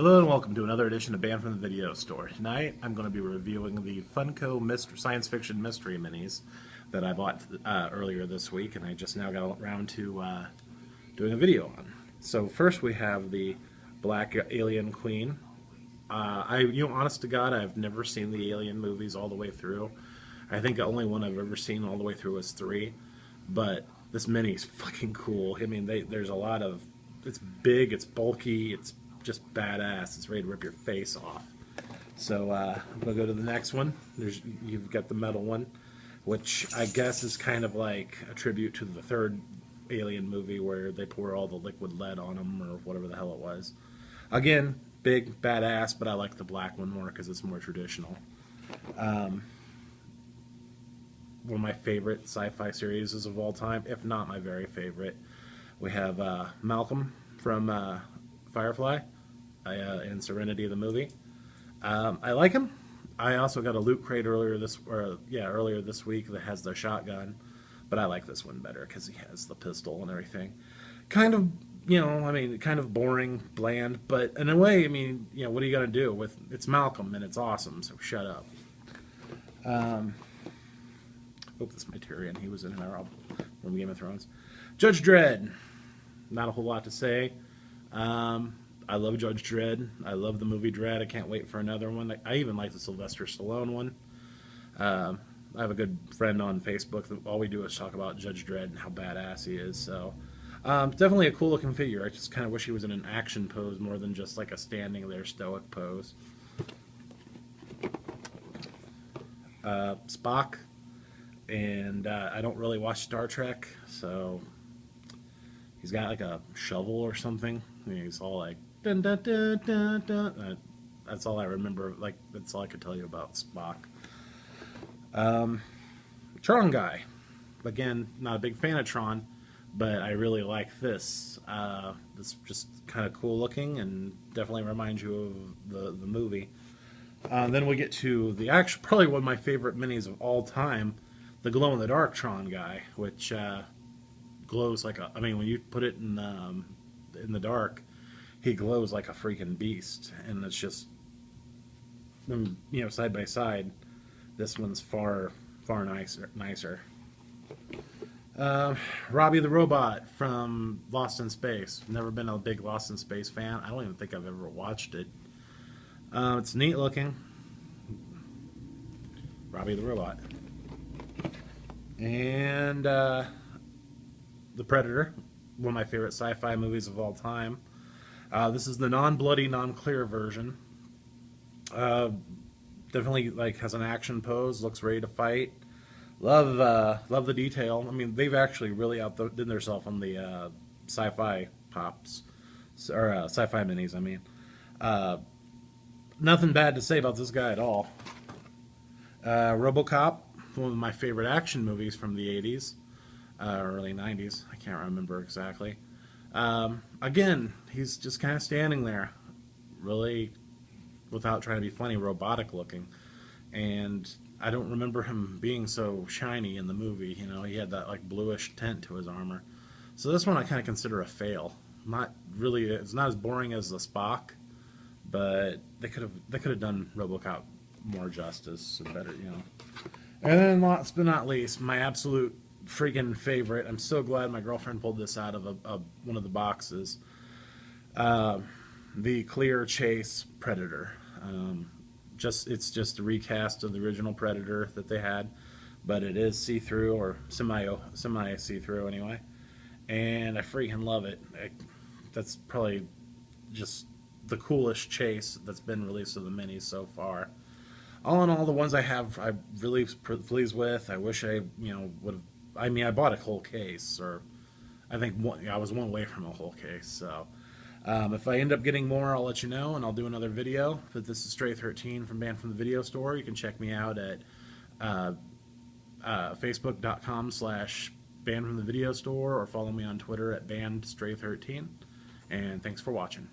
Hello and welcome to another edition of Banned from the Video Store. Tonight I'm going to be reviewing the Funko science fiction mystery minis that I bought earlier this week, and I just now got around to doing a video on. So first we have the Black Alien Queen. Honest to God, I've never seen the Alien movies all the way through. I think the only one I've ever seen all the way through was 3, but this mini is fucking cool. I mean, there's a lot of, it's big, it's bulky, it's just badass. It's ready to rip your face off. So I'm gonna go to the next one. You've got the metal one, which I guess is kind of like a tribute to the third Alien movie where they pour all the liquid lead on them or whatever the hell it was. Again, big badass, but I like the black one more because it's more traditional. One of my favorite sci-fi series of all time, if not my very favorite. We have Malcolm from Firefly and Serenity the movie. I like him. I also got a loot crate earlier this week that has the shotgun, but I like this one better because he has the pistol and everything. Kind of, kind of boring, bland, but in a way, what are you gonna do with? It's Malcolm and it's awesome. So shut up. Hope this is my Tyrion. He was in there from Game of Thrones. Judge Dredd. Not a whole lot to say. I love Judge Dredd. I love the movie Dredd. I can't wait for another one. I even like the Sylvester Stallone one. I have a good friend on Facebook that all we do is talk about Judge Dredd and how badass he is. So definitely a cool looking figure. I just kind of wish he was in an action pose more than just like a standing there stoic pose. Spock. And I don't really watch Star Trek, so he's got like a shovel or something. He's all like dun, dun, dun, dun, dun. That's all I remember. Like, that's all I could tell you about Spock. Tron guy. Again, not a big fan of Tron, but I really like this. This just kind of cool looking and definitely reminds you of the movie. Then we get to the probably one of my favorite minis of all time, the glow in the dark Tron guy, which glows like a. When you put it in the dark, he glows like a freaking beast, and it's just, side by side, this one's far nicer. Robbie the Robot from Lost in Space. Never been a big Lost in Space fan. I don't even think I've ever watched it. It's neat looking. Robbie the Robot. And The Predator, one of my favorite sci-fi movies of all time. This is the non-bloody, non-clear version. Definitely has an action pose, looks ready to fight. Love the detail. They've actually really outdone themselves on the sci-fi pops, or sci-fi minis. Nothing bad to say about this guy at all. RoboCop, one of my favorite action movies from the 80s, early 90s. I can't remember exactly. Again, he's just kind of standing there, really, without trying to be funny, robotic looking. And I don't remember him being so shiny in the movie. He had that like bluish tint to his armor. So this one I kind of consider a fail. Not really. It's not as boring as the Spock, but they could have done RoboCop more justice and better, And then last but not least, my absolute freaking favorite. I'm so glad my girlfriend pulled this out of one of the boxes. The Clear Chase Predator. It's just a recast of the original Predator that they had, but it is see-through or semi see-through anyway. And I freaking love it. That's probably just the coolest chase that's been released of the minis so far. All in all, the ones I have, I'm really pleased with. I wish I, would have. I bought a whole case, or I think I was one away from a whole case. So, if I end up getting more, I'll let you know, and I'll do another video. But this is Stray 13 from Banned from the Video Store. You can check me out at facebook.com/Banned from the Video Store, or follow me on Twitter at BannedStray13. And thanks for watching.